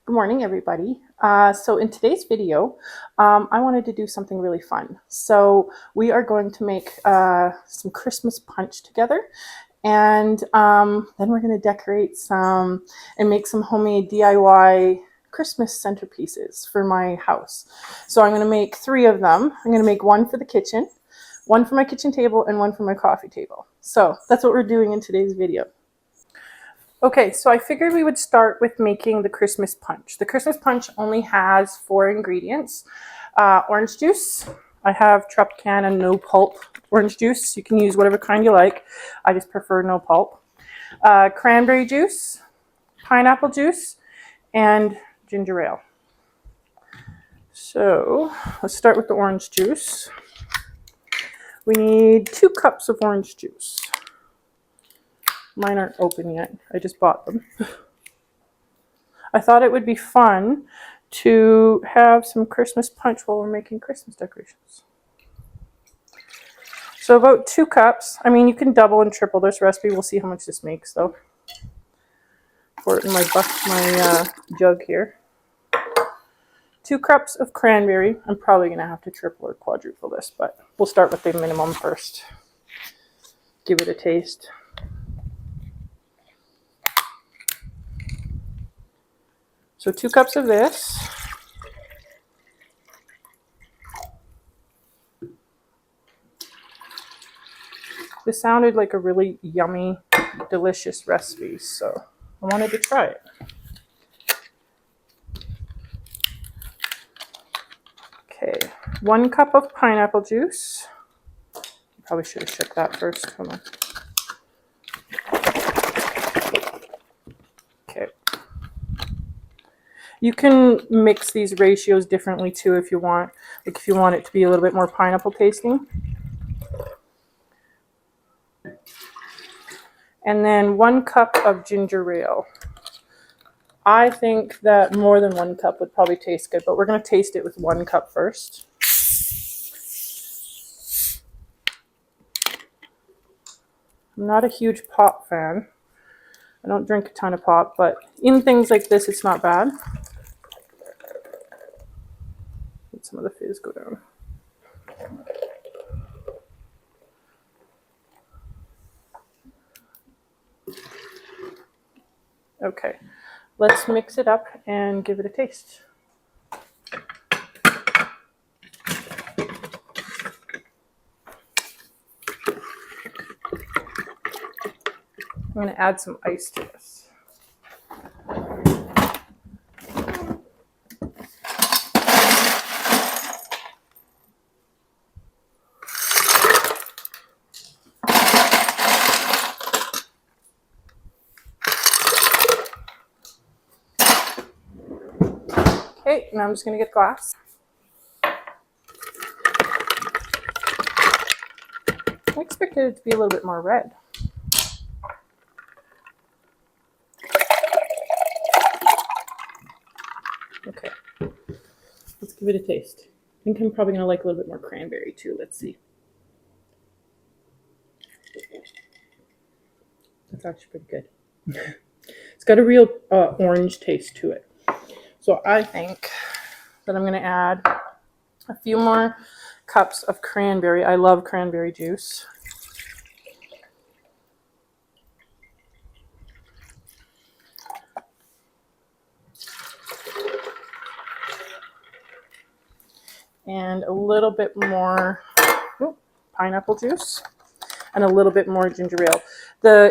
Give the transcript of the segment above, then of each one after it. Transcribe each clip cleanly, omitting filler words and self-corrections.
Good morning, everybody. So in today's video, I wanted to do something really fun. So we are going to make some Christmas punch together, and then we're going to decorate some and make some homemade DIY Christmas centerpieces for my house. So I'm going to make 3 of them. I'm going to make one for the kitchen, one for my kitchen table, and one for my coffee table. So that's what we're doing in today's video. Okay, so I figured we would start with making the Christmas punch. The Christmas punch only has 4 ingredients. Orange juice. I have Tropicana no pulp orange juice. You can use whatever kind you like. I just prefer no pulp. Cranberry juice, pineapple juice, and ginger ale. So let's start with the orange juice. We need 2 cups of orange juice. Mine aren't open yet. I just bought them. I thought it would be fun to have some Christmas punch while we're making Christmas decorations. So about 2 cups. I mean, you can double and triple this recipe. We'll see how much this makes, though. Pour it in my jug here. 2 cups of cranberry. I'm probably going to have to triple or quadruple this, but we'll start with the minimum first. Give it a taste. So 2 cups of this. This sounded like a really yummy, delicious recipe, so I wanted to try it. Okay, 1 cup of pineapple juice. Probably should have shook that first. Hold on. Okay. You can mix these ratios differently too if you want. Like if you want it to be a little bit more pineapple tasting. And then 1 cup of ginger ale. I think that more than 1 cup would probably taste good, but we're going to taste it with 1 cup first. I'm not a huge pop fan. I don't drink a ton of pop, but in things like this, it's not bad. Let some of the fizz go down. Okay, let's mix it up and give it a taste. I'm going to add some ice to this. Okay, now I'm just going to get glass. I expected it to be a little bit more red. Okay, let's give it a taste. I think I'm probably going to like a little bit more cranberry too. Let's see. That's actually pretty good. It's got a real orange taste to it. So I think that I'm going to add a few more cups of cranberry. I love cranberry juice. And a little bit more pineapple juice and a little bit more ginger ale.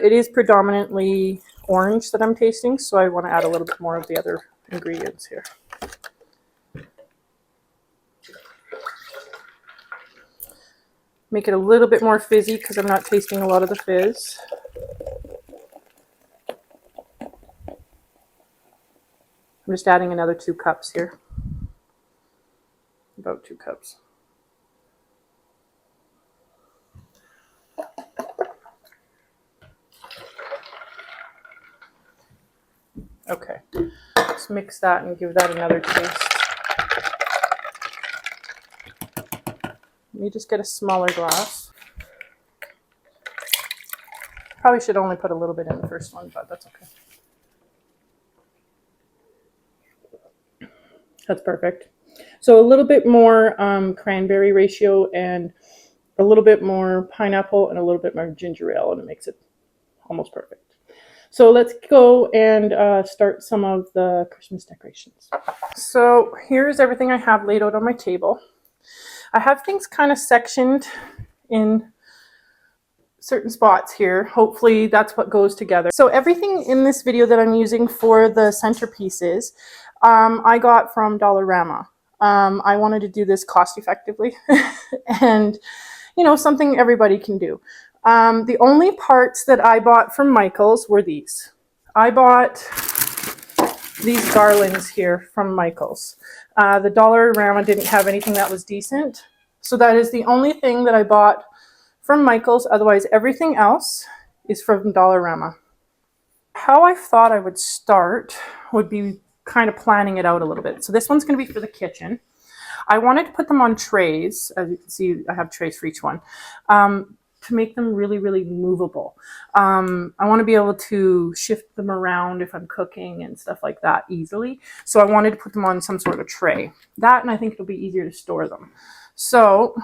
It is predominantly orange that I'm tasting, so I want to add a little bit more of the other ingredients here. Make it a little bit more fizzy because I'm not tasting a lot of the fizz. I'm just adding another 2 cups here. About 2 cups. Okay, let's mix that and give that another taste. Let me just get a smaller glass. Probably should only put a little bit in the first one, but that's okay. That's perfect. So a little bit more cranberry ratio and a little bit more pineapple and a little bit more ginger ale, and it makes it almost perfect. So let's go and start some of the Christmas decorations. So here's everything I have laid out on my table. I have things kind of sectioned in certain spots here. Hopefully that's what goes together. So everything in this video that I'm using for the centerpieces, I got from Dollarama. I wanted to do this cost effectively and, you know, something everybody can do. The only parts that I bought from Michael's were these. I bought these garlands here from Michael's. The Dollarama didn't have anything that was decent. So that is the only thing that I bought from Michael's. Otherwise, everything else is from Dollarama. How I thought I would start would be kind of planning it out a little bit. So this one's going to be for the kitchen. I wanted to put them on trays. As you can see, I have trays for each one, to make them really, really movable. I want to be able to shift them around if I'm cooking and stuff like that easily. So I wanted to put them on some sort of tray. That, and I think it'll be easier to store them. So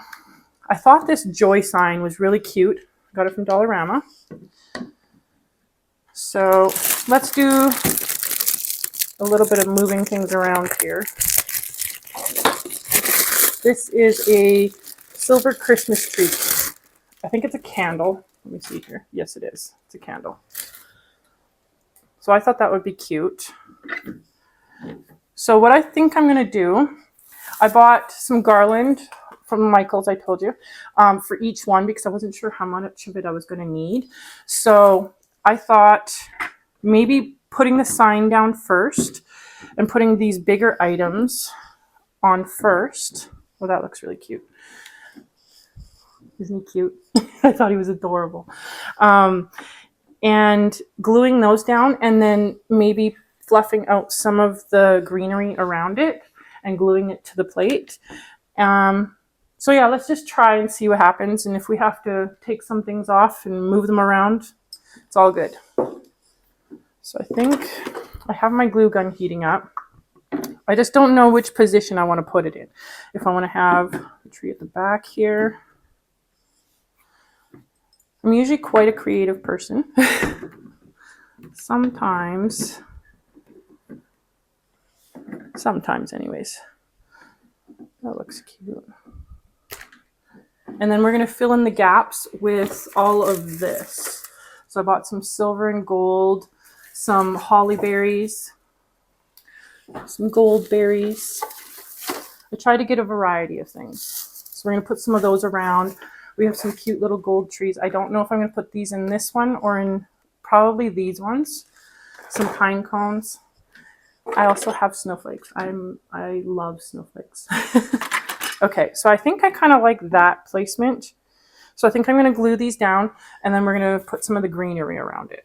I thought this joy sign was really cute. I got it from Dollarama. So let's do a little bit of moving things around here. This is a silver Christmas tree. I think it's a candle. Let me see here. Yes, it is. It's a candle. So I thought that would be cute. So what I think I'm going to do, I bought some garland from Michael's, I told you, for each one because I wasn't sure how much of it I was going to need. So I thought maybe putting the sign down first and putting these bigger items on first. Well, that looks really cute. Isn't he cute? I thought he was adorable. And gluing those down and then maybe fluffing out some of the greenery around it and gluing it to the plate. So yeah, let's just try and see what happens. And if we have to take some things off and move them around, it's all good. So I think I have my glue gun heating up. I just don't know which position I want to put it in. If I want to have the tree at the back here. I'm usually quite a creative person. Sometimes anyways. That looks cute. And then we're going to fill in the gaps with all of this. So I bought some silver and gold, some holly berries, some gold berries. I try to get a variety of things. So we're going to put some of those around. We have some cute little gold trees. I don't know if I'm going to put these in this one or in probably these ones. Some pine cones. I also have snowflakes. I love snowflakes. Okay, so I think I kind of like that placement. So I think I'm going to glue these down and then we're going to put some of the greenery around it.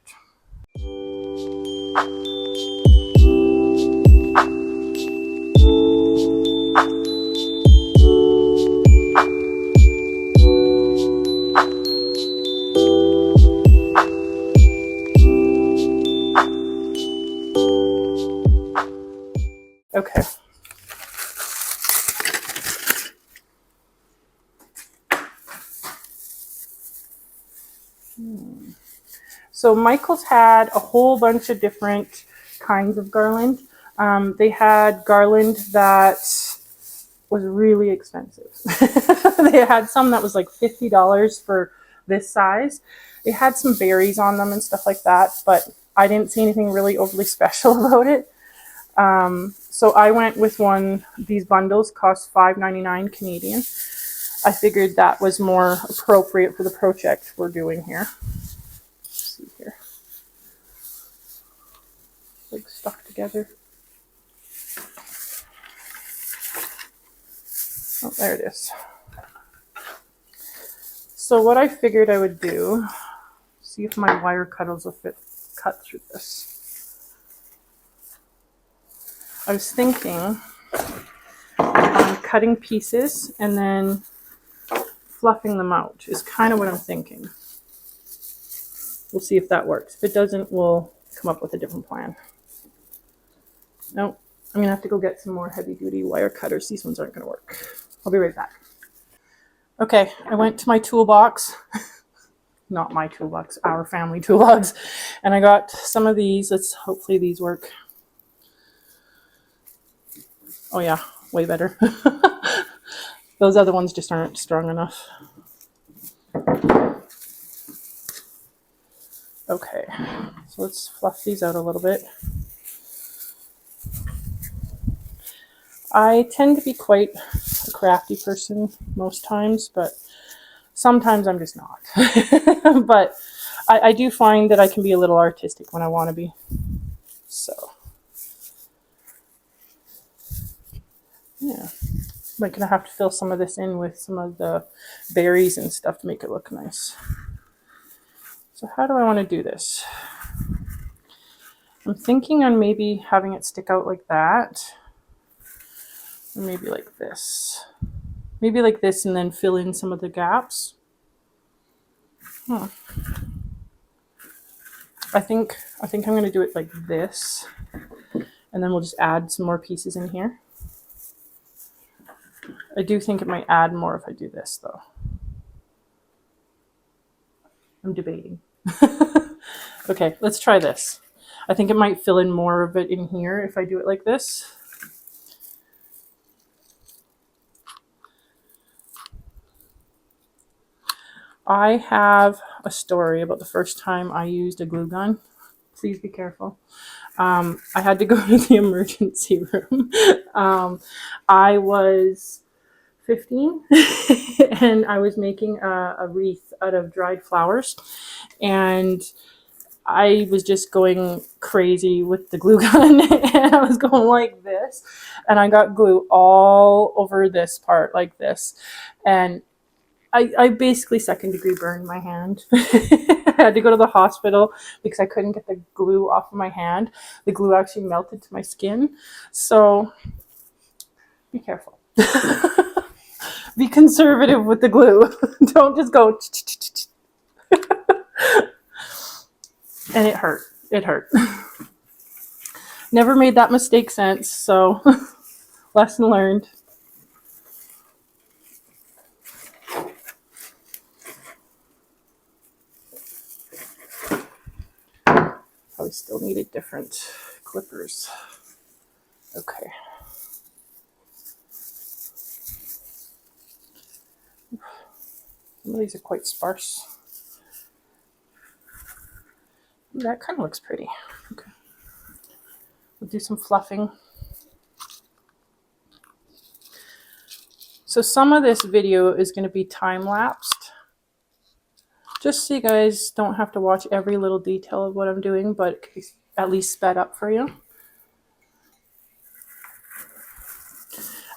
Okay. So Michael's had a whole bunch of different kinds of garland. They had garland that was really expensive. They had some that was like $50 for this size. They had some berries on them and stuff like that, but I didn't see anything really overly special about it. So I went with one. These bundles cost $5.99 Canadian. I figured that was more appropriate for the project we're doing here. Let's see here. Like stuck together. Oh, there it is. So what I figured I would do, see if my wire cutters will cut through this. I was thinking cutting pieces and then fluffing them out is kind of what I'm thinking. We'll see if that works. If it doesn't, we'll come up with a different plan. Nope, I'm gonna have to go get some more heavy duty wire cutters. These ones aren't gonna work. I'll be right back. Okay, I went to my toolbox. Not my toolbox, our family toolbox. And I got some of these. Hopefully these work. Oh yeah, way better. Those other ones just aren't strong enough. Okay, so let's fluff these out a little bit. I tend to be quite a crafty person most times, but sometimes I'm just not. But I do find that I can be a little artistic when I want to be. So, yeah. I'm going to have to fill some of this in with some of the berries and stuff to make it look nice. So how do I want to do this? I'm thinking on maybe having it stick out like that. Or maybe like this. Maybe like this and then fill in some of the gaps. I think I'm going to do it like this. And then we'll just add some more pieces in here. I do think it might add more if I do this though. I'm debating. Okay, let's try this. I think it might fill in more of it in here if I do it like this. I have a story about the first time I used a glue gun. Please be careful. I had to go to the emergency room. I was 15 and I was making a wreath out of dried flowers, and I was just going crazy with the glue gun and I was going like this, and I got glue all over this part like this, and I basically second-degree burned my hand. I had to go to the hospital because I couldn't get the glue off of my hand. The glue actually melted to my skin. So be careful. Be conservative with the glue. Don't just go. And it hurt. It hurt. Never made that mistake since, so lesson learned. Probably still needed different clippers. Okay. Some of these are quite sparse. Ooh, that kind of looks pretty. Okay. We'll do some fluffing. So some of this video is going to be time-lapsed, just so you guys don't have to watch every little detail of what I'm doing, but at least sped up for you.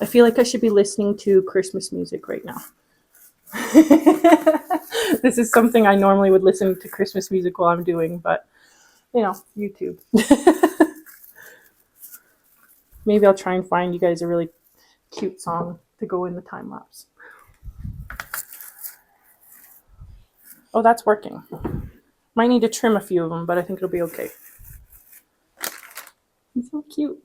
I feel like I should be listening to Christmas music right now. This is something I normally would listen to Christmas music while I'm doing, but, you know, YouTube. Maybe I'll try and find you guys a really cute song to go in the time lapse. Oh, that's working. Might need to trim a few of them, but I think it'll be okay. He's so cute.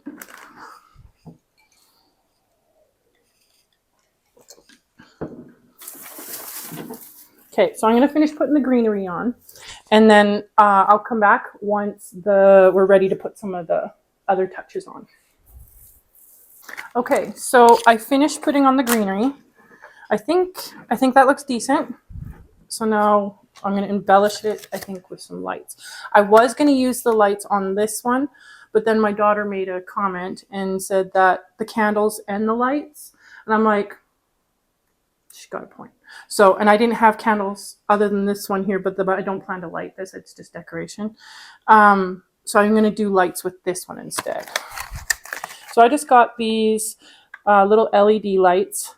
Okay, so I'm going to finish putting the greenery on, and then I'll come back once we're ready to put some of the other touches on. Okay, so I finished putting on the greenery. I think that looks decent. So now I'm going to embellish it, I think, with some lights. I was going to use the lights on this one, but then my daughter made a comment and said that the candles and the lights, and I'm like, she got a point. So, and I didn't have candles other than this one here, but I don't plan to light this. It's just decoration. So I'm going to do lights with this one instead. So I just got these little LED lights,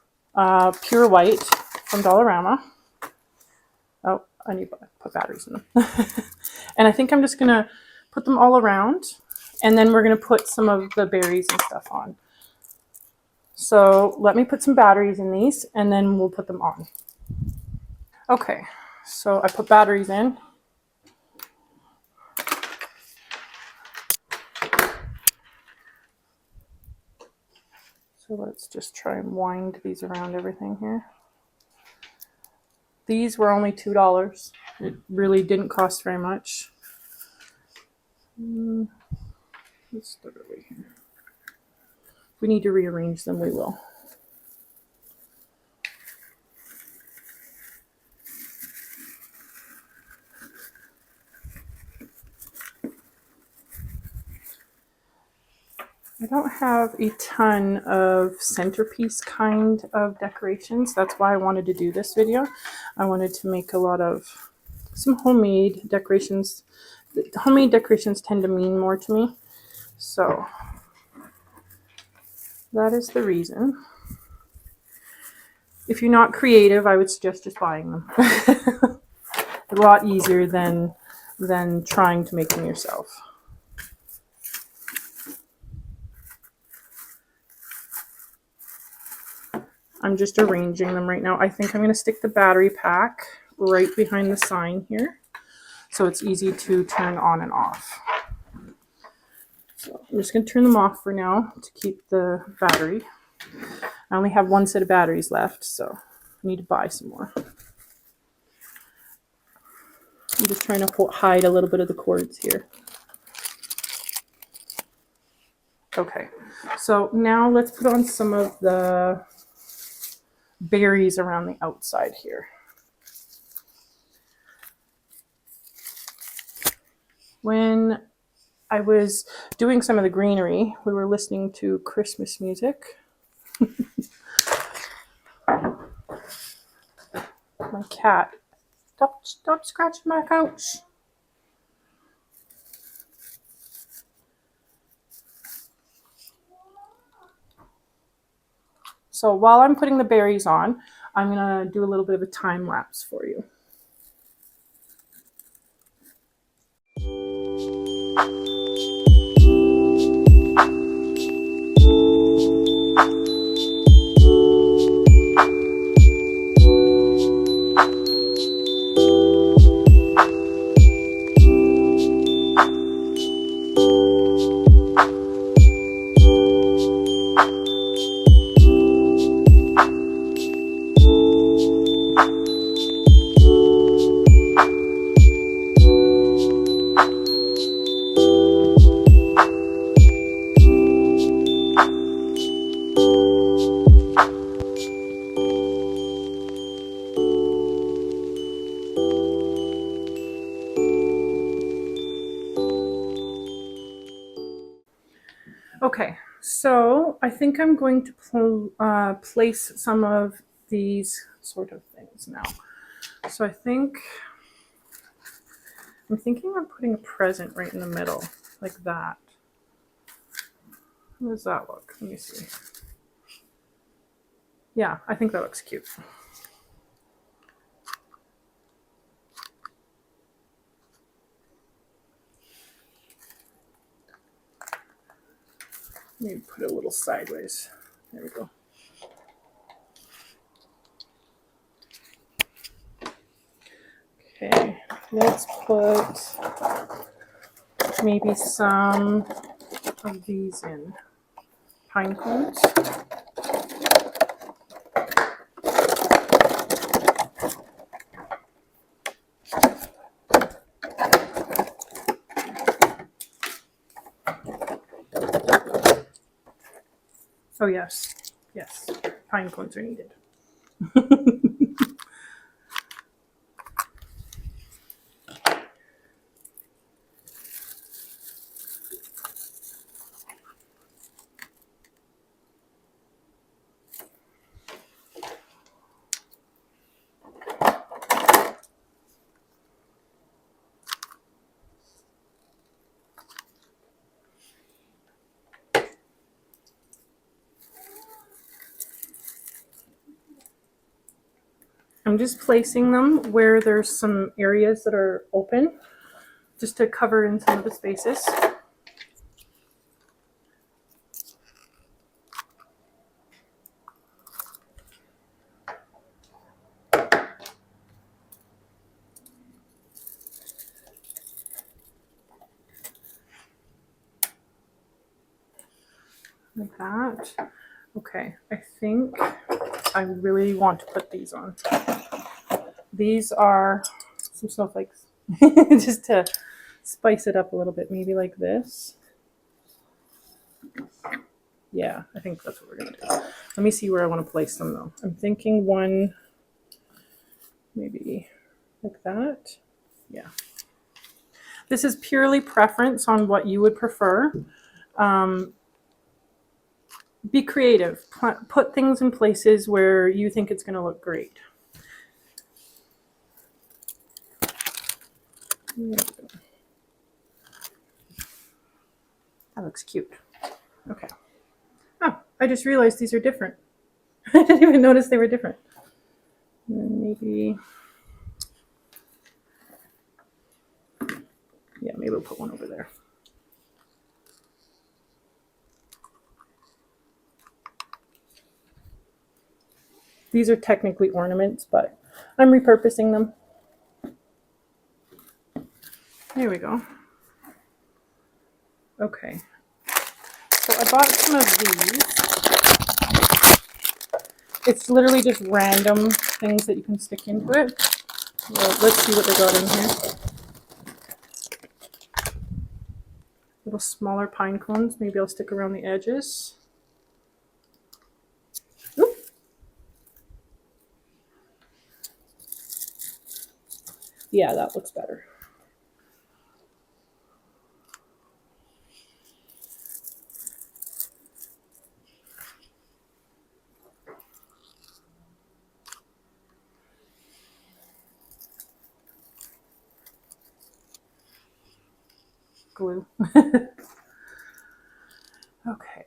pure white from Dollarama. Oh, I need to put batteries in them. And I think I'm just going to put them all around, and then we're going to put some of the berries and stuff on. So let me put some batteries in these, and then we'll put them on. Okay, so I put batteries in. So let's just try and wind these around everything here. These were only $2. It really didn't cost very much. Let's start over here. If we need to rearrange them, we will. I don't have a ton of centerpiece kind of decorations. That's why I wanted to do this video. I wanted to make a lot of some homemade decorations. Homemade decorations tend to mean more to me. So that is the reason. If you're not creative, I would suggest just buying them. A lot easier than trying to make them yourself. I'm just arranging them right now. I think I'm going to stick the battery pack right behind the sign here, so it's easy to turn on and off. So I'm just going to turn them off for now to keep the battery. I only have one set of batteries left, so I need to buy some more. I'm just trying to hide a little bit of the cords here. Okay, so now let's put on some of the berries around the outside here. When I was doing some of the greenery, we were listening to Christmas music. My cat, stop scratching my couch. So while I'm putting the berries on, I'm going to do a little bit of a time lapse for you. Okay, so I think I'm going to place some of these sort of things now. So I'm thinking of putting a present right in the middle, like that. How does that look? Let me see. Yeah, I think that looks cute. Maybe put it a little sideways. There we go. Okay, let's put maybe some of these in. Pine cones. Oh yes, yes, pine cones are needed. I'm just placing them where there's some areas that are open, just to cover in some of the spaces. Like that. Okay, I think I really want to put these on. These are some snowflakes, just to spice it up a little bit, maybe like this. Yeah, I think that's what we're gonna do. Let me see where I want to place them though. I'm thinking one, maybe like that. Yeah. This is purely preference on what you would prefer. Be creative. Put things in places where you think it's going to look great. That looks cute. Okay. Oh, I just realized these are different. I didn't even notice they were different. And then maybe, yeah, maybe we'll put one over there. These are technically ornaments, but I'm repurposing them. There we go. Okay. So I bought some of these. It's literally just random things that you can stick into it. Well, let's see what they got in here. Little smaller pine cones. Maybe I'll stick around the edges. Oop. Yeah, that looks better. Glue. Okay.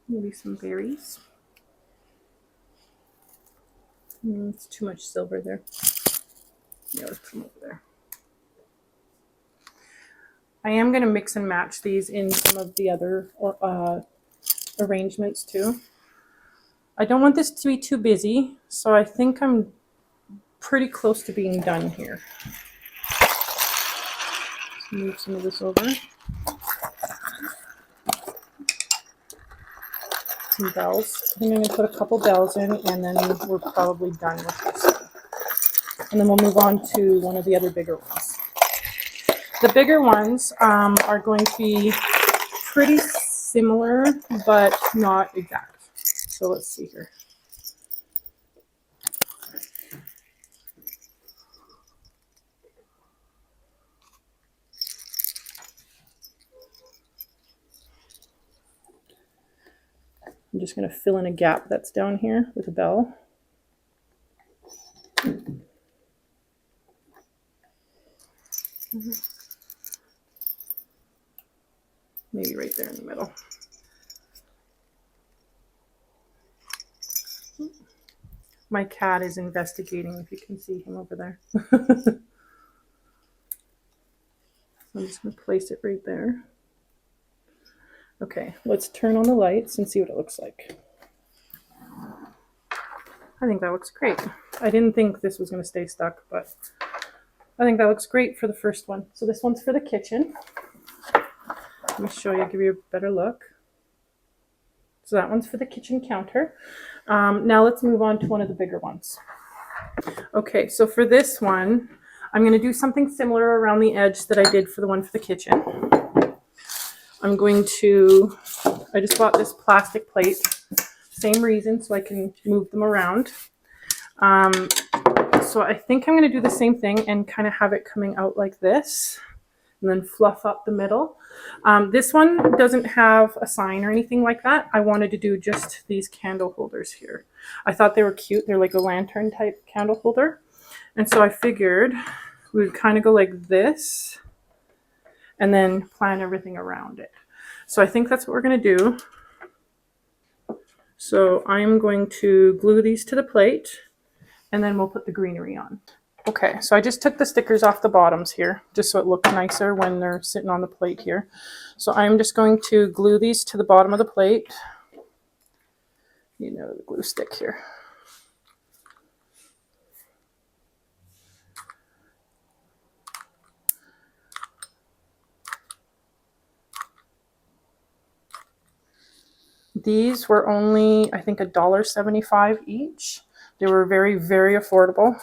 Maybe some berries. It's too much silver there. Yeah, let's put them over there. I am going to mix and match these in some of the other arrangements too. I don't want this to be too busy, so I think I'm pretty close to being done here. Let's move some of this over. Some bells. I'm going to put a couple bells in, and then we're probably done with this. And then we'll move on to one of the other bigger ones. The bigger ones are going to be pretty similar, but not exact. So let's see here. I'm just going to fill in a gap that's down here with a bell. Maybe right there in the middle. My cat is investigating, if you can see him over there. So I'm just going to place it right there. Okay, let's turn on the lights and see what it looks like. I think that looks great. I didn't think this was going to stay stuck, but I think that looks great for the first one. So this one's for the kitchen. Let me show you, give you a better look. So that one's for the kitchen counter. Now let's move on to one of the bigger ones. Okay, so for this one, I'm going to do something similar around the edge that I did for the one for the kitchen. I'm going to, I just bought this plastic plate, same reason, so I can move them around. So I think I'm going to do the same thing and kind of have it coming out like this, and then fluff up the middle. This one doesn't have a sign or anything like that. I wanted to do just these candle holders here. I thought they were cute. They're like a lantern type candle holder. And so I figured we would kind of go like this and then plan everything around it. So I think that's what we're going to do. So I'm going to glue these to the plate, and then we'll put the greenery on. Okay, so I just took the stickers off the bottoms here, just so it looks nicer when they're sitting on the plate here. So I'm just going to glue these to the bottom of the plate. You know, the glue stick here. These were only, I think, $1.75 each. They were very, very affordable.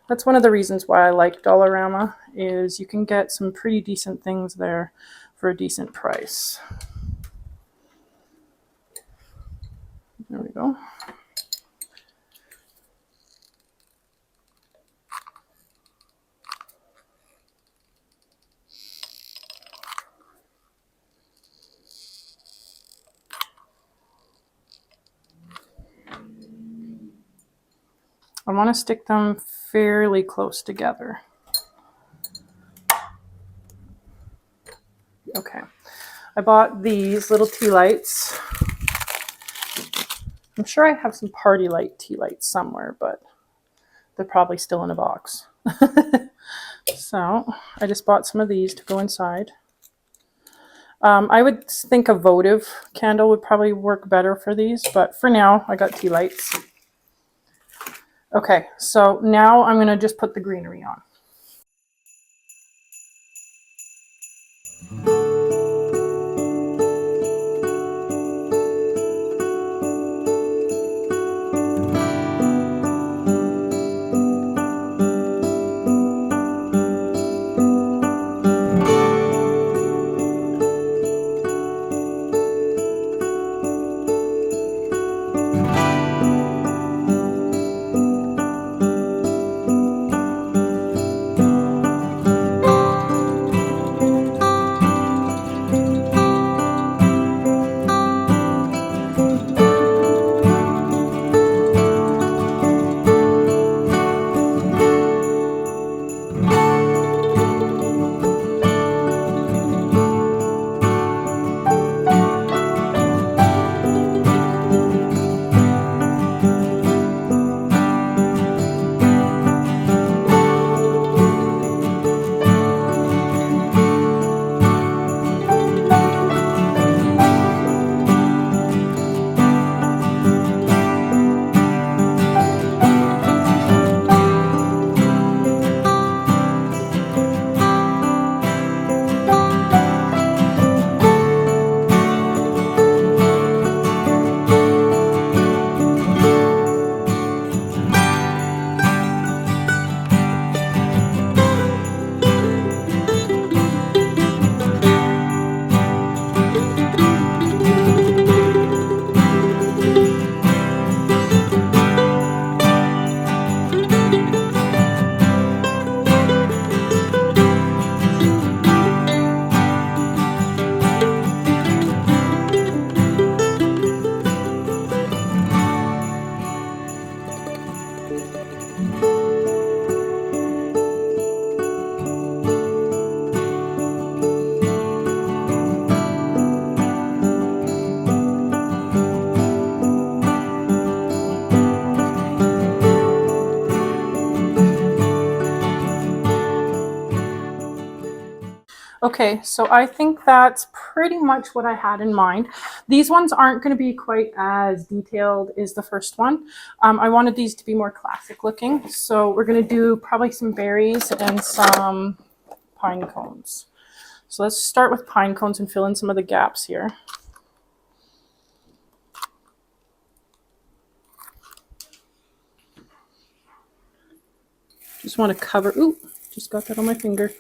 That's one of the reasons why I like Dollarama, is you can get some pretty decent things there for a decent price. There we go. I want to stick them fairly close together. Okay, I bought these little tea lights. I'm sure I have some party light tea lights somewhere, but they're probably still in a box. So I just bought some of these to go inside. I would think a votive candle would probably work better for these, but for now I got tea lights. Okay, so now I'm going to just put the greenery on. Okay, so I think that's pretty much what I had in mind. These ones aren't going to be quite as detailed as the first one. I wanted these to be more classic looking, so we're going to do probably some berries and some pine cones. So let's start with pine cones and fill in some of the gaps here. Just want to cover, ooh, just got that on my finger.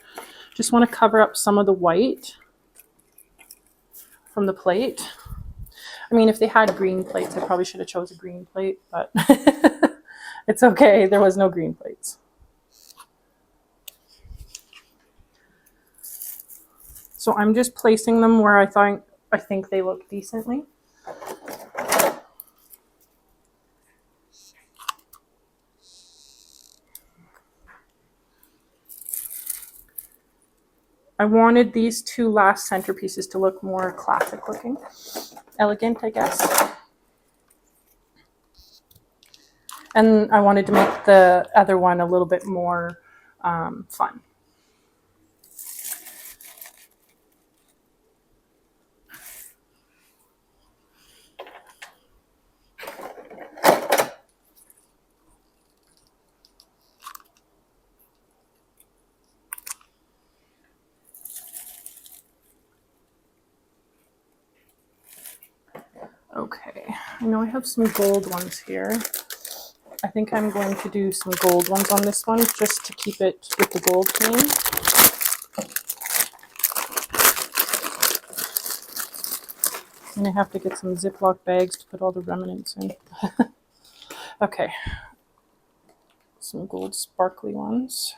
Just want to cover up some of the white from the plate. I mean, if they had green plates, I probably should have chose a green plate, but it's okay. There was no green plates. So I'm just placing them where I think they look decently. I wanted these two last centerpieces to look more classic looking. Elegant, I guess. And I wanted to make the other one a little bit more fun. Okay, I know I have some gold ones here. I think I'm going to do some gold ones on this one just to keep it with the gold theme. And I have to get some Ziploc bags to put all the remnants in. Okay, some gold sparkly ones.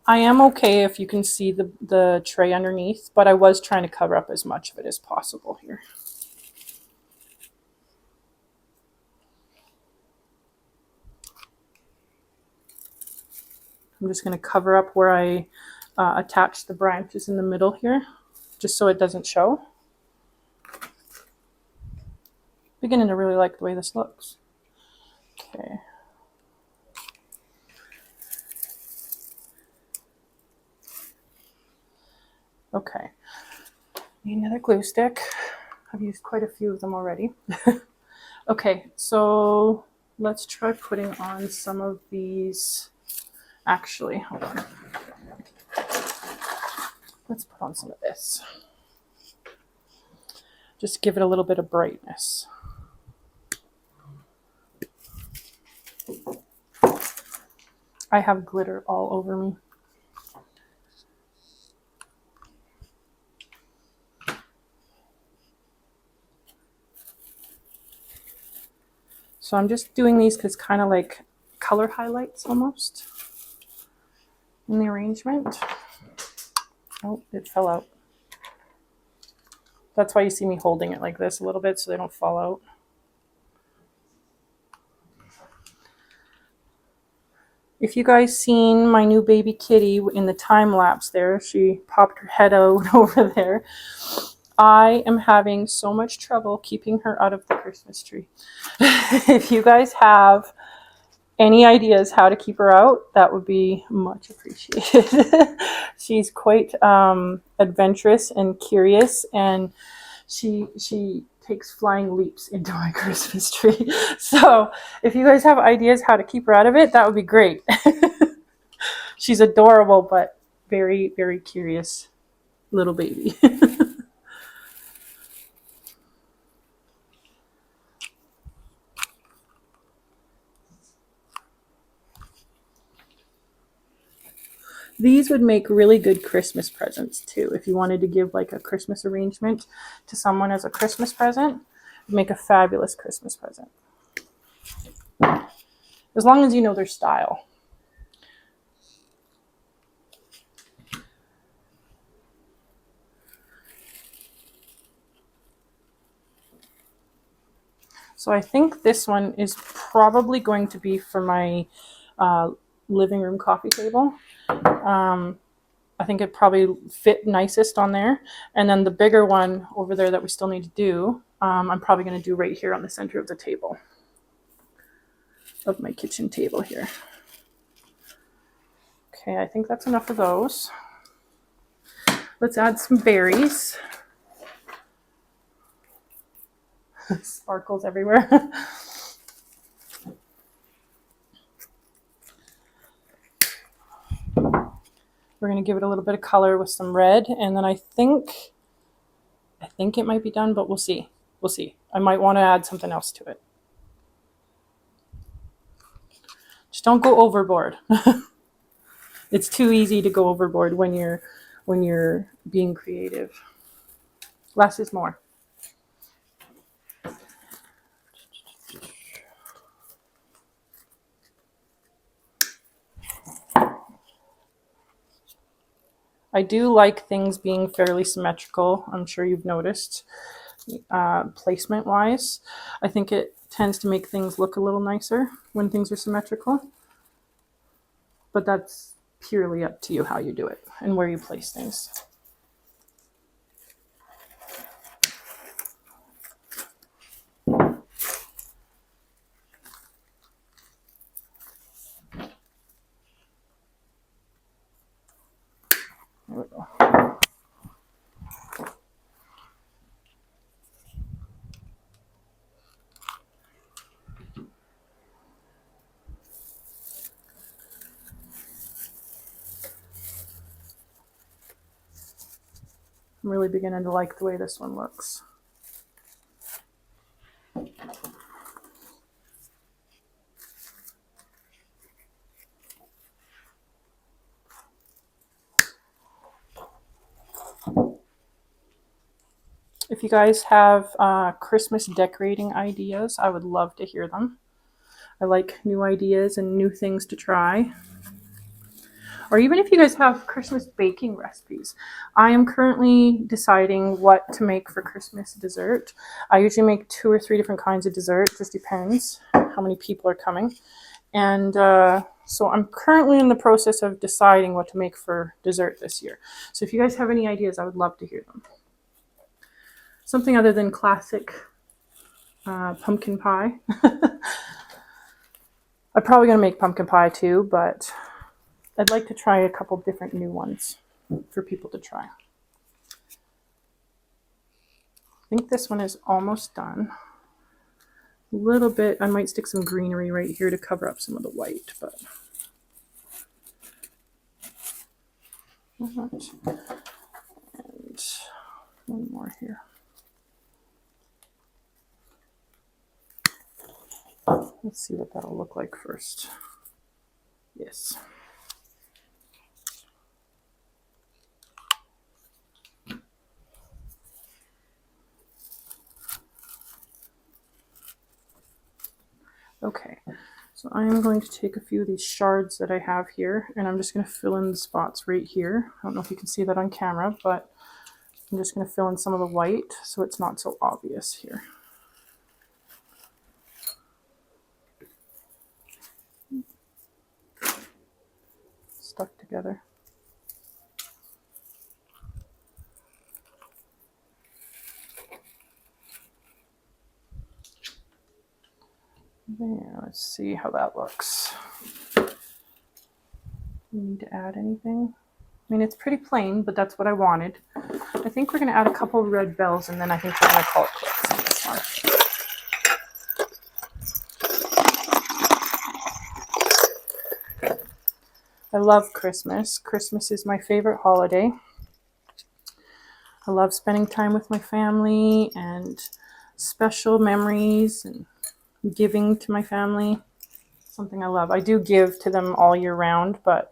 I am okay if you can see the tray underneath, but I was trying to cover up as much of it as possible here. I'm just going to cover up where I attach the branches in the middle here, just so it doesn't show. Beginning to really like the way this looks. Okay. Okay. Need another glue stick. I've used quite a few of them already. Okay, so let's try putting on some of these. Actually, hold on. Let's put on some of this. Just give it a little bit of brightness. I have glitter all over me. So I'm just doing these because kind of like color highlights almost in the arrangement. Oh, it fell out. That's why you see me holding it like this a little bit so they don't fall out. If you guys seen my new baby kitty in the time lapse there, she popped her head out over there. I am having so much trouble keeping her out of the Christmas tree. If you guys have any ideas how to keep her out, that would be much appreciated. She's quite adventurous and curious, and she takes flying leaps into my Christmas tree. So if you guys have ideas how to keep her out of it, that would be great. She's adorable, but very, very curious little baby. These would make really good Christmas presents too. If you wanted to give like a Christmas arrangement to someone as a Christmas present, it'd make a fabulous Christmas present. As long as you know their style. So I think this one is probably going to be for my living room coffee table. I think it probably fit nicest on there. And then the bigger one over there that we still need to do, I'm probably going to do right here on the center of the table, of my kitchen table here. Okay, I think that's enough of those. Let's add some berries. Sparkles everywhere. We're going to give it a little bit of color with some red, and then I think it might be done, but we'll see. We'll see. I might want to add something else to it. Just don't go overboard. It's too easy to go overboard when you're being creative. Less is more. I do like things being fairly symmetrical. I'm sure you've noticed, placement wise. I think it tends to make things look a little nicer when things are symmetrical. But that's purely up to you how you do it and where you place things. There we go. I'm really beginning to like the way this one looks. If you guys have Christmas decorating ideas, I would love to hear them. I like new ideas and new things to try. Or even if you guys have Christmas baking recipes. I am currently deciding what to make for Christmas dessert. I usually make 2 or 3 different kinds of dessert. Just depends how many people are coming. And so I'm currently in the process of deciding what to make for dessert this year. So if you guys have any ideas, I would love to hear them. Something other than classic pumpkin pie. I'm probably going to make pumpkin pie too, but I'd like to try a couple different new ones for people to try. I think this one is almost done. A little bit, I might stick some greenery right here to cover up some of the white, but not much. And one more here. Let's see what that'll look like first. Yes. Okay, so I am going to take a few of these shards that I have here, and I'm just going to fill in the spots right here. I don't know if you can see that on camera, but I'm just going to fill in some of the white so it's not so obvious here. Stuck together. There, let's see how that looks. Do we need to add anything? I mean, it's pretty plain, but that's what I wanted. I think we're going to add a couple of red bells, and then I think we're going to call it quits on this one. I love Christmas. Christmas is my favorite holiday. I love spending time with my family and special memories and giving to my family. Something I love. I do give to them all year round, but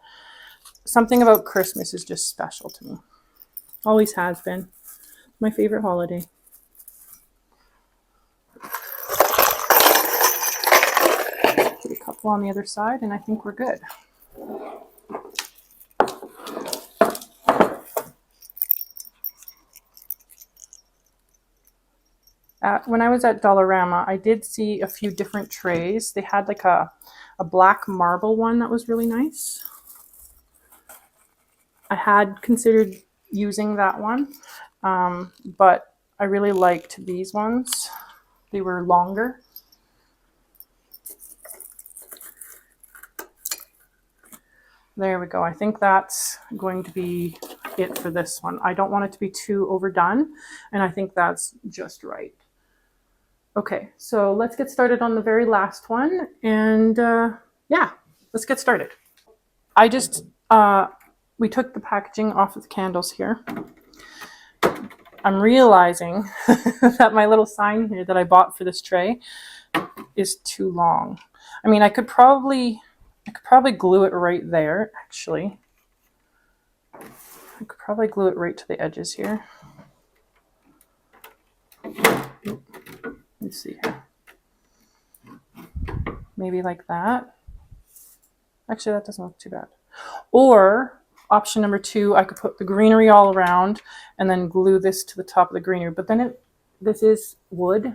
something about Christmas is just special to me. Always has been. My favorite holiday. Put a couple on the other side, and I think we're good. When I was at Dollarama, I did see a few different trays. They had like a black marble one that was really nice. I had considered using that one, but I really liked these ones. They were longer. There we go. I think that's going to be it for this one. I don't want it to be too overdone, and I think that's just right. Okay, so let's get started on the very last one, and yeah, let's get started. I just, we took the packaging off of the candles here. I'm realizing that my little sign here that I bought for this tray is too long. I mean, I could probably glue it right there, actually. I could probably glue it right to the edges here. Let's see here. Maybe like that. Actually, that doesn't look too bad. Or option number 2, I could put the greenery all around and then glue this to the top of the greenery. But then this is wood,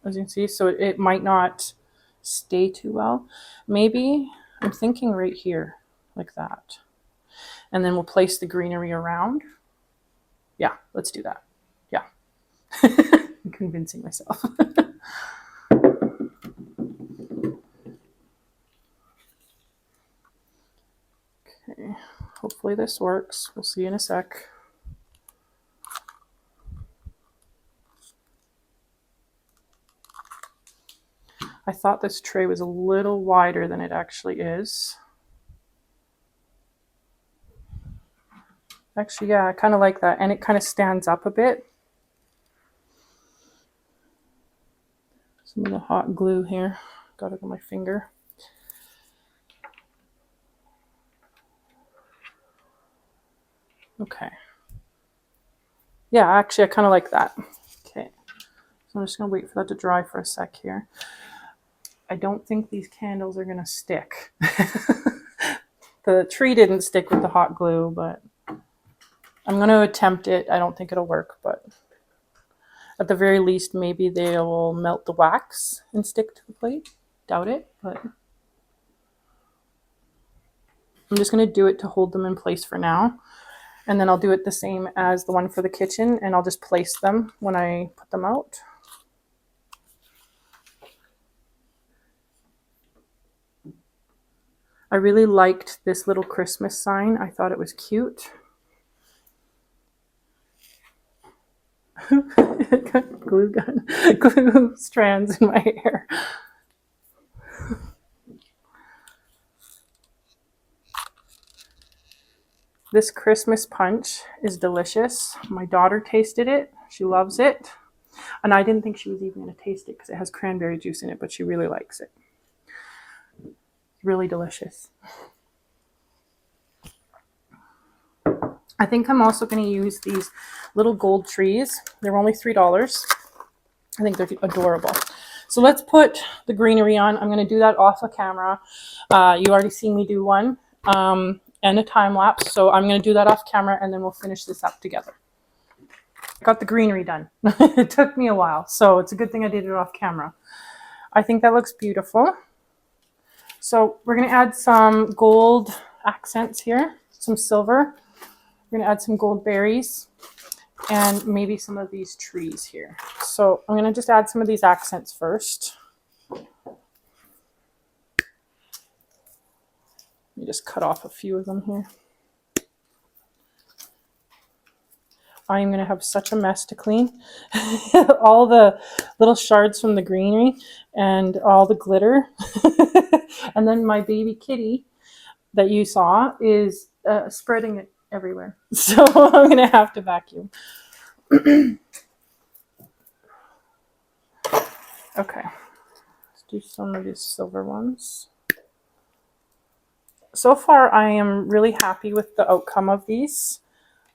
as you can see, so it might not stay too well. Maybe I'm thinking right here, like that. And then we'll place the greenery around. Yeah, let's do that. Yeah. I'm convincing myself. Okay, hopefully this works. We'll see in a sec. I thought this tray was a little wider than it actually is. Actually, yeah, I kind of like that. And it kind of stands up a bit. Some of the hot glue here. Got it on my finger. Okay. Yeah, actually, I kind of like that. Okay. So I'm just going to wait for that to dry for a sec here. I don't think these candles are going to stick. The tree didn't stick with the hot glue, but I'm going to attempt it. I don't think it'll work, but at the very least, maybe they will melt the wax and stick to the plate. Doubt it, but I'm just going to do it to hold them in place for now. And then I'll do it the same as the one for the kitchen, and I'll just place them when I put them out. I really liked this little Christmas sign. I thought it was cute. Glue gun, glue strands in my hair. This Christmas punch is delicious. My daughter tasted it. She loves it. And I didn't think she was even going to taste it because it has cranberry juice in it, but she really likes it. It's really delicious. I think I'm also going to use these little gold trees. They're only $3. I think they're adorable. So let's put the greenery on. I'm going to do that off of camera. You already seen me do one and a time lapse. So I'm going to do that off camera and then we'll finish this up together. I got the greenery done. It took me a while. So it's a good thing I did it off camera. I think that looks beautiful. So we're going to add some gold accents here, some silver. We're going to add some gold berries and maybe some of these trees here. So I'm going to just add some of these accents first. Let me just cut off a few of them here. I'm going to have such a mess to clean. All the little shards from the greenery and all the glitter. And then my baby kitty that you saw is spreading it everywhere. So I'm going to have to vacuum. Okay, let's do some of these silver ones. So far, I am really happy with the outcome of these.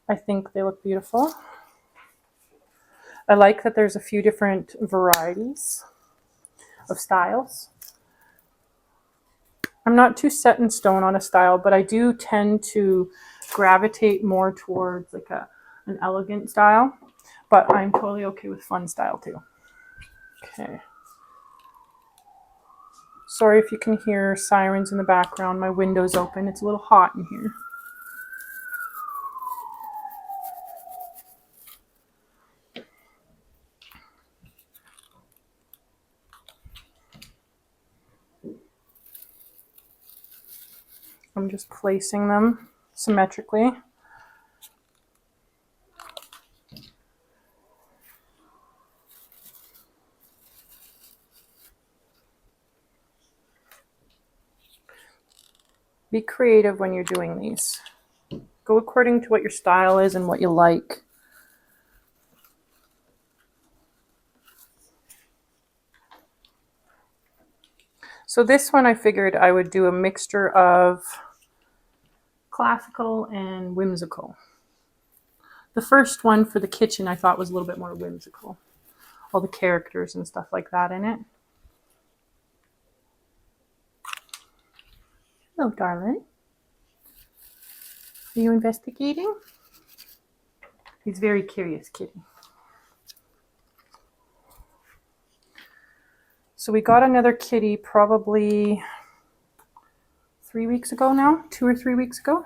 I think they look beautiful. I like that there's a few different varieties of styles. I'm not too set in stone on a style, but I do tend to gravitate more towards like an elegant style, but I'm totally okay with fun style too. Okay. Sorry if you can hear sirens in the background. My window's open. It's a little hot in here. I'm just placing them symmetrically. Be creative when you're doing these. Go according to what your style is and what you like. So this one I figured I would do a mixture of classical and whimsical. The first one for the kitchen I thought was a little bit more whimsical. All the characters and stuff like that in it. Hello, darling. Are you investigating? He's very curious, kitty. So we got another kitty probably 3 weeks ago now, 2 or 3 weeks ago.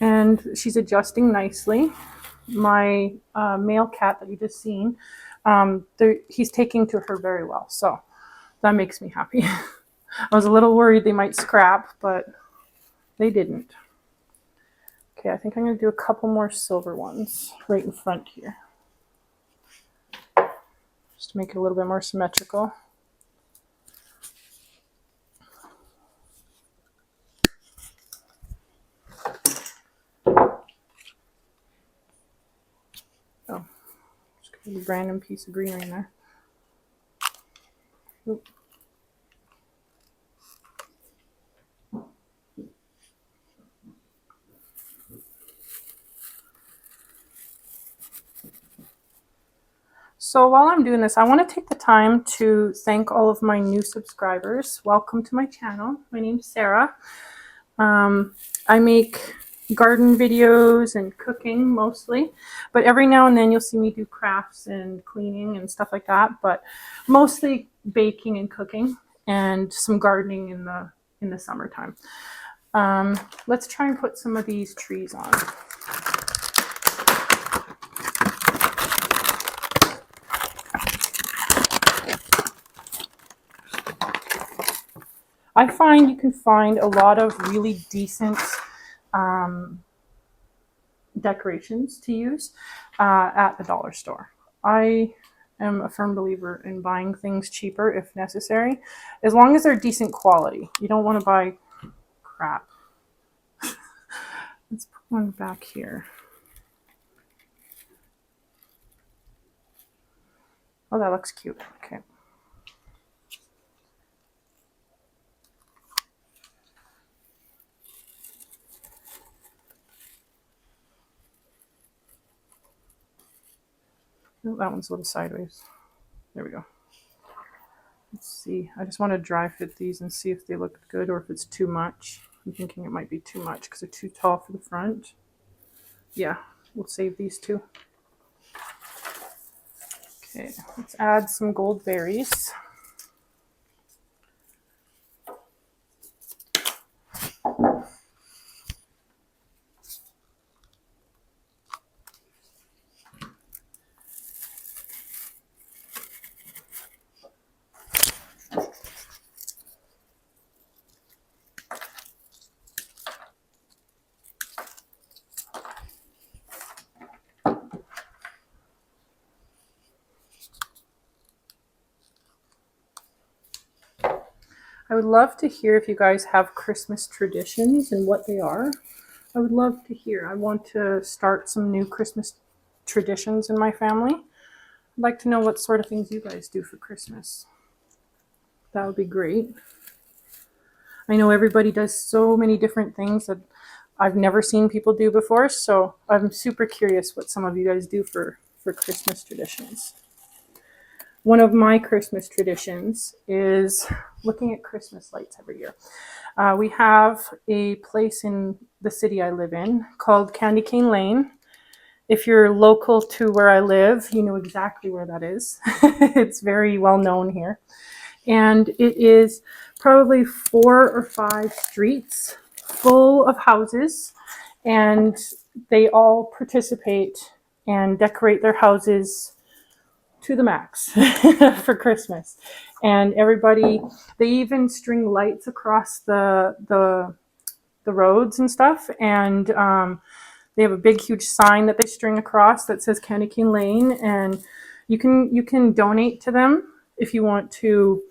And she's adjusting nicely. My male cat that you just seen, he's taking to her very well. So that makes me happy. I was a little worried they might scrap, but they didn't. Okay, I think I'm going to do a couple more silver ones right in front here. Just to make it a little bit more symmetrical. A random piece of greenery in there. Oop. So while I'm doing this, I want to take the time to thank all of my new subscribers. Welcome to my channel. My name's Sarah. I make garden videos and cooking mostly, but every now and then you'll see me do crafts and cleaning and stuff like that, but mostly baking and cooking and some gardening in the summertime. Let's try and put some of these trees on. I find you can find a lot of really decent decorations to use at the dollar store. I am a firm believer in buying things cheaper if necessary, as long as they're decent quality. You don't want to buy crap. Let's put one back here. Oh, that looks cute. Okay. Oh, that one's a little sideways. There we go. Let's see. I just want to dry fit these and see if they look good or if it's too much. I'm thinking it might be too much because they're too tall for the front. Yeah, we'll save these two. Okay, let's add some gold berries. I would love to hear if you guys have Christmas traditions and what they are. I would love to hear. I want to start some new Christmas traditions in my family. I'd like to know what sort of things you guys do for Christmas. That would be great. I know everybody does so many different things that I've never seen people do before, so I'm super curious what some of you guys do for Christmas traditions. One of my Christmas traditions is looking at Christmas lights every year. We have a place in the city I live in called Candy Cane Lane. If you're local to where I live, you know exactly where that is. It's very well known here. And it is probably 4 or 5 streets full of houses, and they all participate and decorate their houses to the max for Christmas. And everybody, they even string lights across the roads and stuff, and they have a big huge sign that they string across that says Candy Cane Lane, and you can donate to them if you want to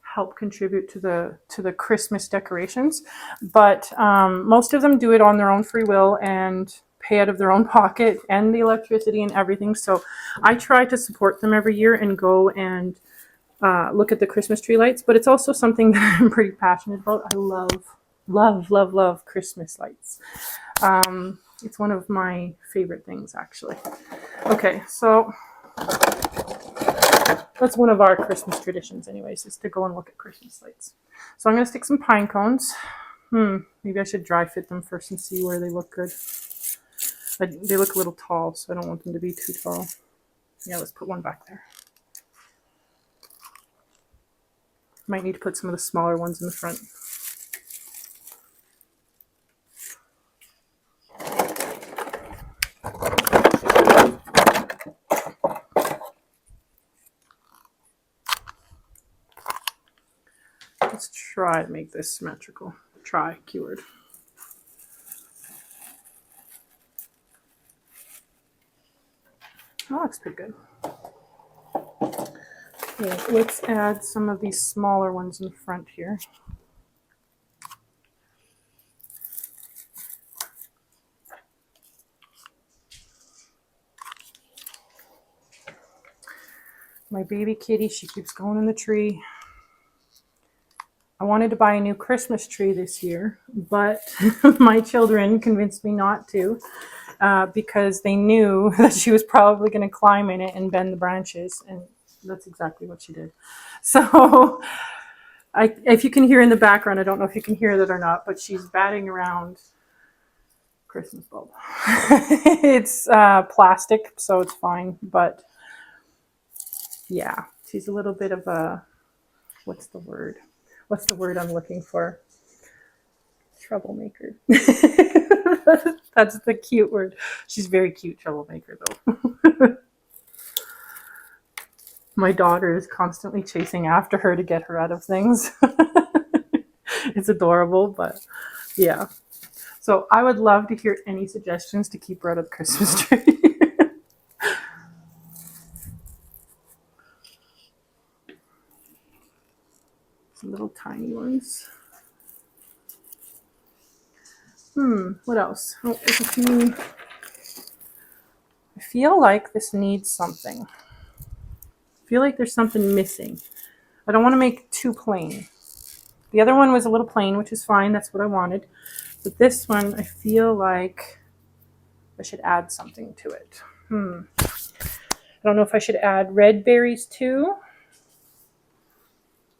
help contribute to the Christmas decorations. But most of them do it on their own free will and pay out of their own pocket and the electricity and everything. So I try to support them every year and go and look at the Christmas tree lights. But it's also something that I'm pretty passionate about. I love Christmas lights. It's one of my favorite things, actually. Okay, so that's one of our Christmas traditions anyways, is to go and look at Christmas lights. So I'm going to stick some pine cones. Maybe I should dry fit them first and see where they look good. They look a little tall, so I don't want them to be too tall. Yeah, let's put one back there. Might need to put some of the smaller ones in the front. Let's try to make this symmetrical. Try, keyword. That looks pretty good. Okay, let's add some of these smaller ones in the front here. My baby kitty, she keeps going in the tree. I wanted to buy a new Christmas tree this year, but my children convinced me not to because they knew that she was probably going to climb in it and bend the branches, and that's exactly what she did. So if you can hear in the background, I don't know if you can hear that or not, but she's batting around Christmas bulb. It's plastic, so it's fine, but yeah, she's a little bit of a, what's the word I'm looking for? Troublemaker. That's the cute word. She's very cute troublemaker though. My daughter is constantly chasing after her to get her out of things. It's adorable, but yeah. So I would love to hear any suggestions to keep her out of the Christmas tree. Some little tiny ones. What else? Oh, there's a few. I feel like this needs something. I feel like there's something missing. I don't want to make too plain. The other one was a little plain, which is fine. That's what I wanted. But this one, I feel like I should add something to it. I don't know if I should add red berries too,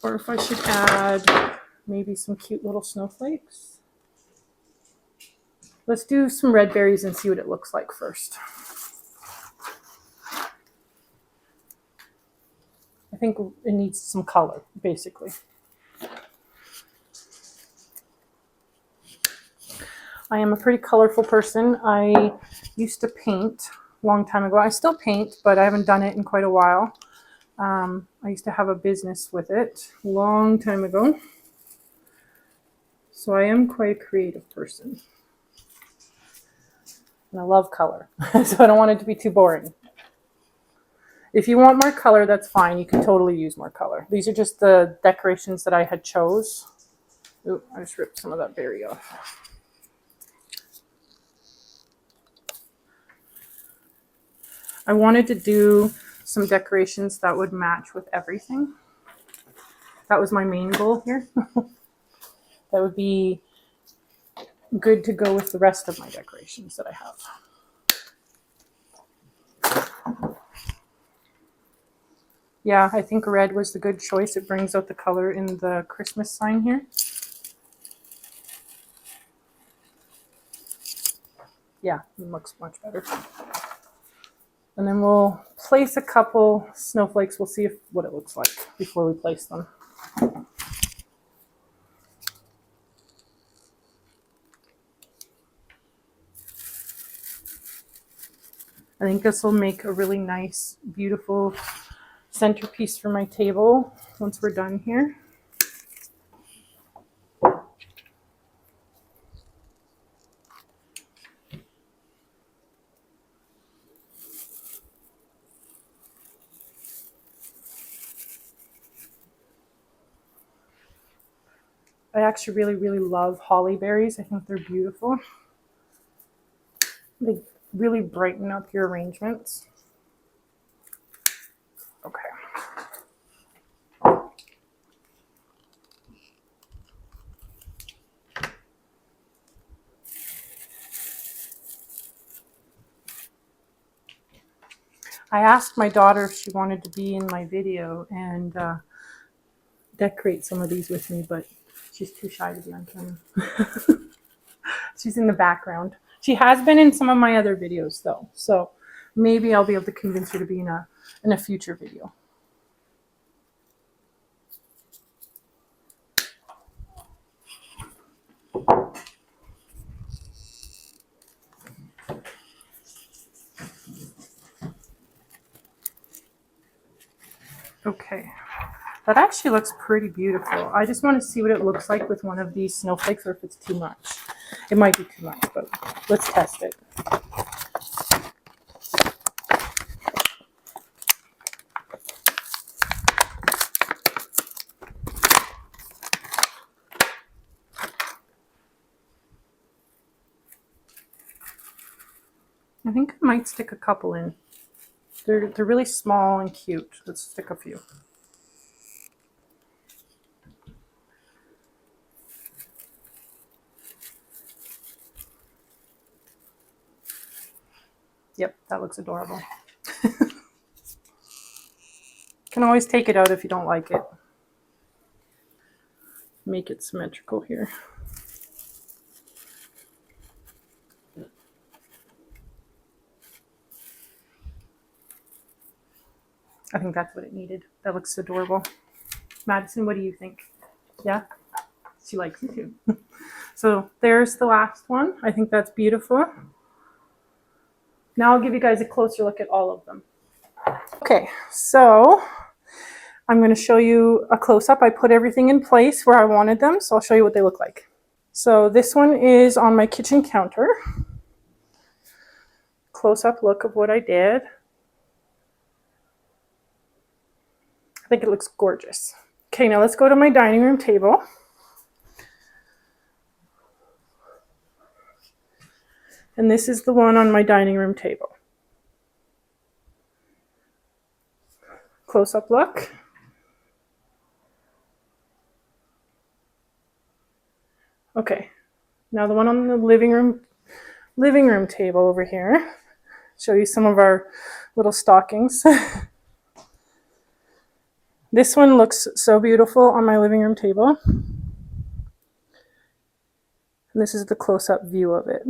or if I should add maybe some cute little snowflakes. Let's do some red berries and see what it looks like first. I think it needs some color, basically. I am a pretty colorful person. I used to paint a long time ago. I still paint, but I haven't done it in quite a while. I used to have a business with it a long time ago. So I am quite a creative person. And I love color, so I don't want it to be too boring. If you want more color, that's fine. You can totally use more color. These are just the decorations that I had chose. Ooh, I just ripped some of that berry off. I wanted to do some decorations that would match with everything. That was my main goal here. That would be good to go with the rest of my decorations that I have. Yeah, I think red was the good choice. It brings out the color in the Christmas sign here. Yeah, it looks much better. And then we'll place a couple snowflakes. We'll see what it looks like before we place them. I think this will make a really nice, beautiful centerpiece for my table once we're done here. I actually really love holly berries. I think they're beautiful. They really brighten up your arrangements. Okay. I asked my daughter if she wanted to be in my video and decorate some of these with me, but she's too shy to be on camera. She's in the background. She has been in some of my other videos though, so maybe I'll be able to convince her to be in a future video. Okay, that actually looks pretty beautiful. I just want to see what it looks like with one of these snowflakes, or if it's too much. It might be too much, but let's test it. I think I might stick a couple in. They're really small and cute. Let's stick a few. Yep, that looks adorable. Can always take it out if you don't like it. Make it symmetrical here. I think that's what it needed. That looks adorable. Madison, what do you think? Yeah? She likes it too. So there's the last one. I think that's beautiful. Now I'll give you guys a closer look at all of them. Okay, so I'm going to show you a close-up. I put everything in place where I wanted them, so I'll show you what they look like. So this one is on my kitchen counter. Close-up look of what I did. I think it looks gorgeous. Okay, now let's go to my dining room table. And this is the one on my dining room table. Close-up look. Okay, now the one on the living room table over here. Show you some of our little stockings. This one looks so beautiful on my living room table. And this is the close-up view of it.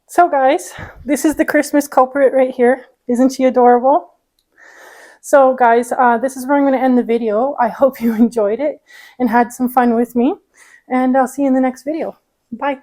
So guys, this is the Christmas culprit right here. Isn't she adorable? So guys, this is where I'm going to end the video. I hope you enjoyed it and had some fun with me. And I'll see you in the next video. Bye.